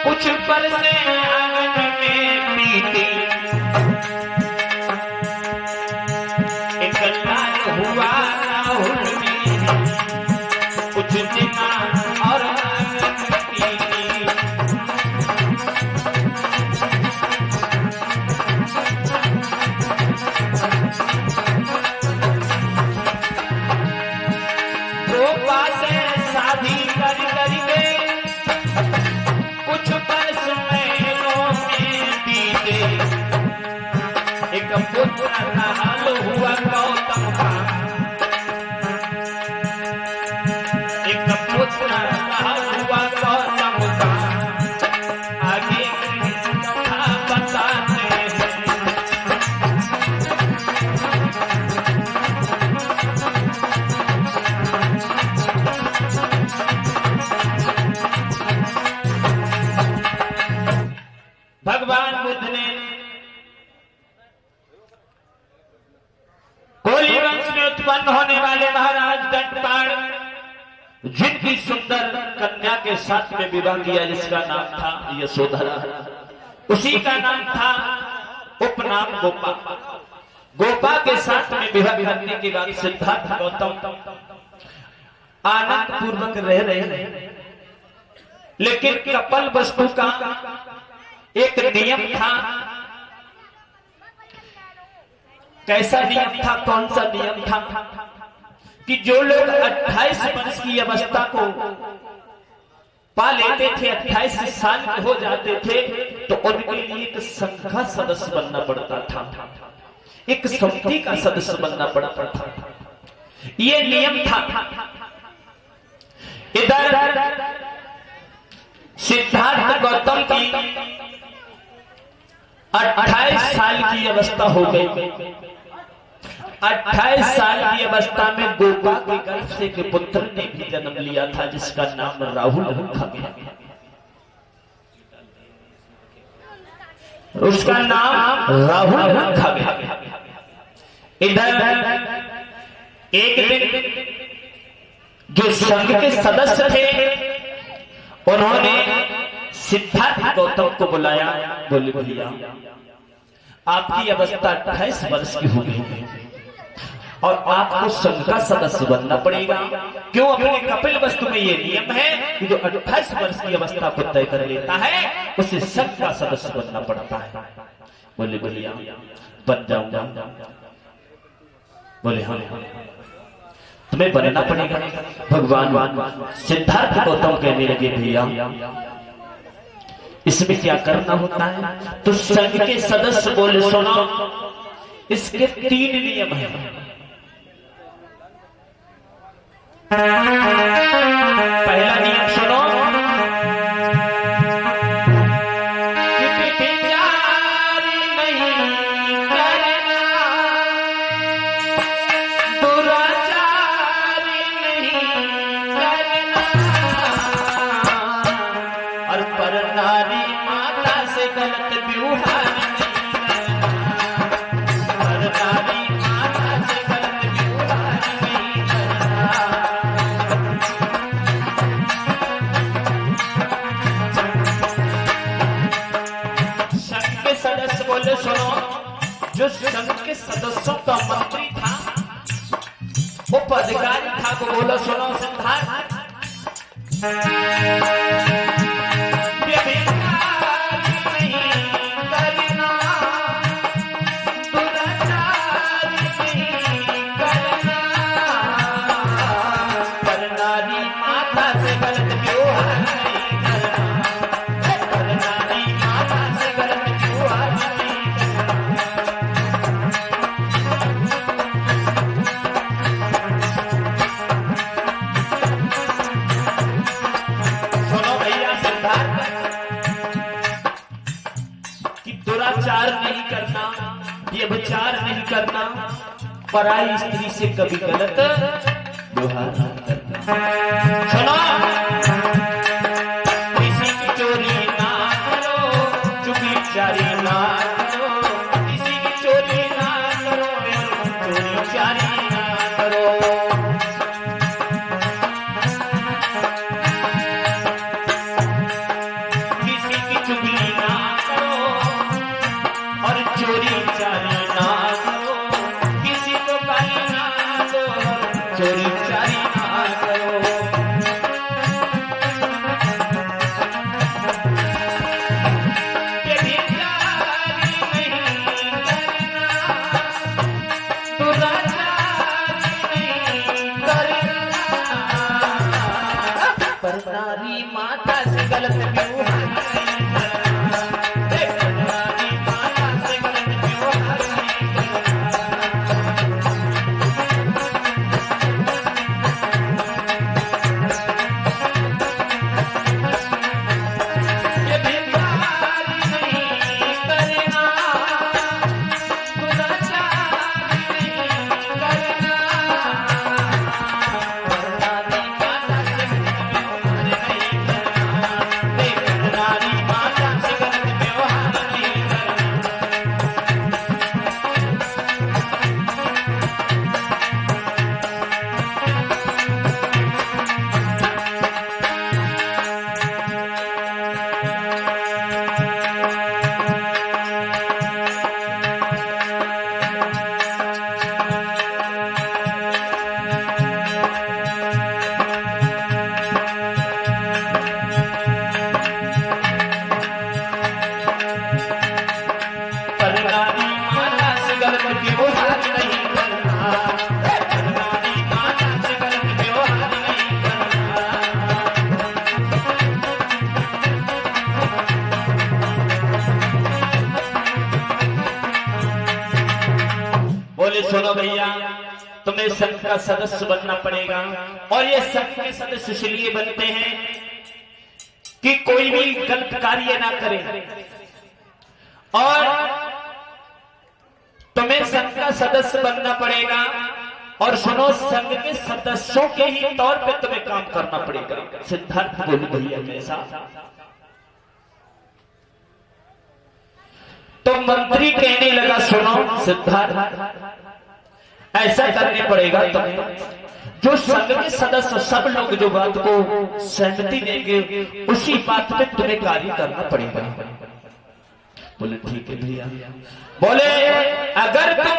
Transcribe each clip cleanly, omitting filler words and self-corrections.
कुछ पर से आंगन में पीती एक लाल हुआ राहुल में कुछ दिना और पुत्र हाल हुआ गौतम का एक पुत्र हाल हुआ गौतम का आगे कथा बताते हैं। भगवान बुद्ध ने उत्पन्न होने वाले महाराज दंडपाण जिनकी सुंदर कन्या के साथ में विवाह किया जिसका नाम था यशोधरा, उसी का नाम था उपनाम गोपा। गोपा के साथ में विवाह करने के बाद सिद्धार्थ गौतम आनंद पूर्वक रह रहे, लेकिन कपल वस्तु का एक नियम था। कैसा नियम था, कौन सा नियम था कि जो लोग 28 वर्ष की अवस्था को पा लेते थे, 28 साल के हो जाते थे, तो उनके लिए एक संघ का सदस्य बनना पड़ता था, एक समिति का सदस्य बनना पड़ता था। ये नियम था। इधर सिद्धार्थ गौतम की 28 साल की अवस्था हो गई। 28 साल की अवस्था में गोपा के गर्भ से एक पुत्र ने भी जन्म लिया था जिसका नाम राहुल रखा गया। उसका नाम राहुल रखा गया। इधर एक दिन जो संघ के सदस्य थे उन्होंने सिद्धार्थ गौतम को बुलाया। बोले भैया आपकी अवस्था 28 वर्ष की हो गई और आपको संघ का सदस्य बनना पड़ेगा। क्यों? अपने कपिल वस्तु में ये नियम है कि जो 28 वर्ष की अवस्था को तय कर लेता है उसे संघ का सदस्य बनना पड़ता है। बोले भैया बन जाऊंगा। बोले हाँ तुम्हें बनना पड़ेगा। भगवान सिद्धार्थ गौतम कहने लगे भैया इसमें क्या करना होता है? तो संघ के सदस्य बोले सुनो इसके 3 नियम हैं। पहला नियम सुनो कि विचार नहीं करना, दुराचार नहीं करना और पर नारी माता से गलत व्यवहार जो संघ के सदस्यों का मंत्री था, उपअधिकारी था, वो बोला सुनो सिद्धार्थ नहीं करना, ये विचार नहीं करना, पराई स्त्री से कभी गलत व्यवहार नहीं करना। सुनो किसी की चोरी ना करो, चुगली चारी ना करो, किसी की चोरी ना करो, चोरी चारी ना करो। किसी रानी माता से गलत व्यवहार नहीं करना। रानी माता से गलत व्यवहार नहीं ये भिखारी नहीं करना, दुराचारी नहीं करना। रानी माता से गलत व्यवहार नहीं करना। रानी माता से गलत व्यवहार नहीं करना। रानी माता से गलत व्यवहार नहीं करना। बोले सुनो भैया, तुम्हें संघ का सदस्य बनना पड़ेगा। और ये संघ के सदस्य इसलिए बनते हैं कि कोई भी गलत कार्य ना करे। और तुम्हें संघ का सदस्य बनना पड़ेगा। और सुनो, संघ के सदस्यों के ही तौर पे तुम्हें काम करना पड़ेगा। सिद्धार्थ बोले भैया कैसा? तो मंत्री कहने लगा सुनो सिद्धार्थ, ऐसा करने पड़ेगा तुम्हें, जो संघ के सदस्य सब लोग जो बात को सहमति देंगे उसी बात पे तुम्हें कार्य करना पड़ेगा। बोले ठीक है भैया। बोले अगर तुम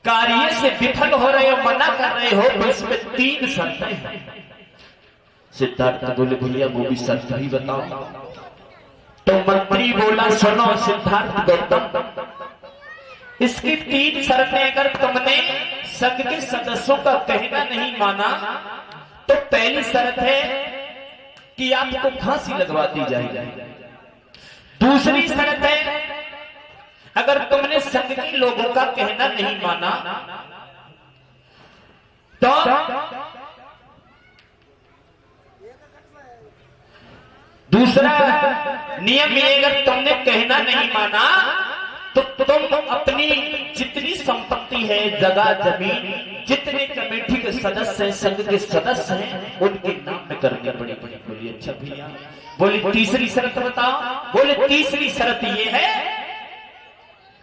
कार्य से विफल हो रहे हो, मना कर रहे हो, तो इसमें 3 शर्तें हैं। सिद्धार्थ बोले भैया वो भी शर्त ही बताओ। तो मंत्री बोला सुनो सिद्धार्थ गौतम, इसकी 3 शर्तें अगर तुमने संघ के सदस्यों का कहना नहीं माना तो पहली शर्त है कि आपको फांसी लगवा दी जाएगी। दूसरी शर्त है अगर तुमने संघ के लोगों का कहना नहीं माना तो दूसरा नियम ये, अगर तुमने कहना नहीं माना तो तुम अपनी जितनी संपत्ति है, जगह जमीन, जितने कमेटी के सदस्य हैं, संघ के सदस्य हैं, उनके नाम में करनी पड़ेगी। बोलिए अच्छा भैया। बोले तीसरी शर्त बताओ। बोले तीसरी शर्त ये है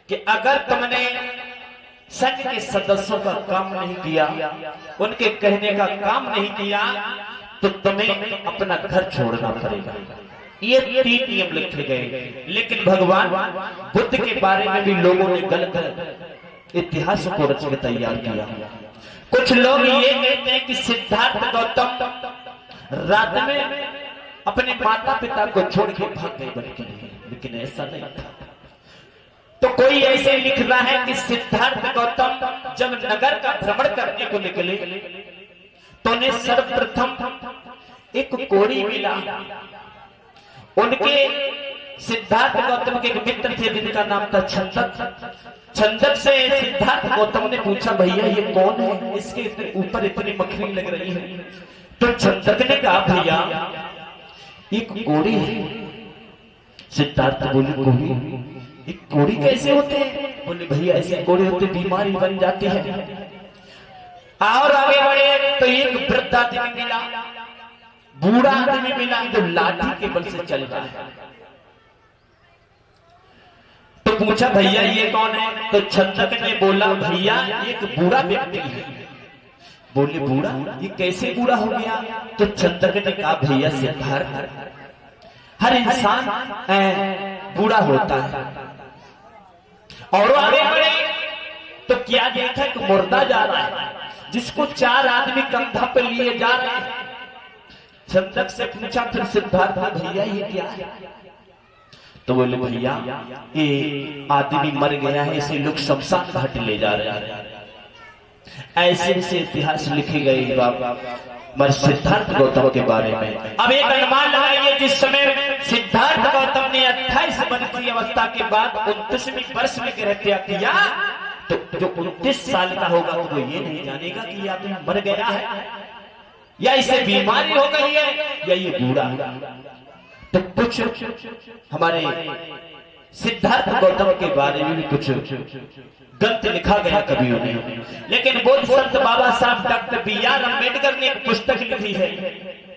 कि अगर तुमने संघ के सदस्यों का काम नहीं किया, उनके कहने का काम नहीं किया, तो तुम्हें अपना घर छोड़ना पड़ेगा। ये 3 नियम लिखे गए। लेकिन भगवान बुद्ध के बारे में भी लोगों ने गलत इतिहास को रच के तैयार किया। कुछ लोग ये कहते हैं कि सिद्धार्थ गौतम रात में अपने माता पिता को छोड़ के भाग गए बन के लिए, लेकिन ऐसा नहीं था। तो कोई ऐसे लिख रहा है कि सिद्धार्थ गौतम जब नगर का भ्रमण करने को निकले तो उन्हें सर्वप्रथम एक कोड़ी मिला। उनके सिद्धार्थ गौतम के एक मित्र थे जिनका नाम था छंदक। छंदक से सिद्धार्थ गौतम ने पूछा भैया ये कौन है, इसके ऊपर इतनी मखनी लग रही है। तो छंदक ने कहा भैया एक कोड़ी है। सिद्धार्थ बोले कोड़ी? एक कोड़ी कैसे होते हैं? बोले भैया ऐसे कोड़ी होते बीमारी बन जाती है। और आगे बढ़े तो एक वृद्ध आदमी मिला, बूढ़ा आदमी मिला जो लाठी के बल से चल रहा है। तो पूछा भैया ये कौन है? तो छंदक ने बोला भैया एक बूढ़ा व्यक्ति है। बोले बूढ़ा? ये कैसे बूढ़ा हो गया? तो छंदक ने कहा भैया सिद्धार्थ हर इंसान बूढ़ा होता है। और आगे बढ़े तो क्या देखा कि मुर्दा जा रहा है जिसको 4 आदमी कंधा पे लिए जा रहे हैं। छंदक से पूछा फिर सिद्धार्थ भैया ये क्या है? तो बोले भैया ये आदमी मर गया है, इसे लोग शमशान घाट ले जा रहे हैं। ऐसे ऐसे इतिहास लिखी गई हमारे सिद्धार्थ गौतम के बारे में। अब एक अनुमान लगाइए, जिस समय सिद्धार्थ गौतम ने 28 वर्ष की अवस्था के बाद 29वें वर्ष में हत्या किया, तो जो 29 साल का होगा वो ये नहीं जानेगा कि या तो मर गया है या इसे बीमारी हो गई है या ये बूढ़ा। तो कुछ हमारे सिद्धार्थ गौतम के बारे में भी कुछ ग्रंथ लिखा गया कवियों ने, लेकिन बोध संत बाबा साहब डॉक्टर B.R. अम्बेडकर ने एक पुस्तक लिखी है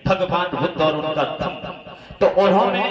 भगवान बुद्ध और उनका धम्म। तो उन्होंने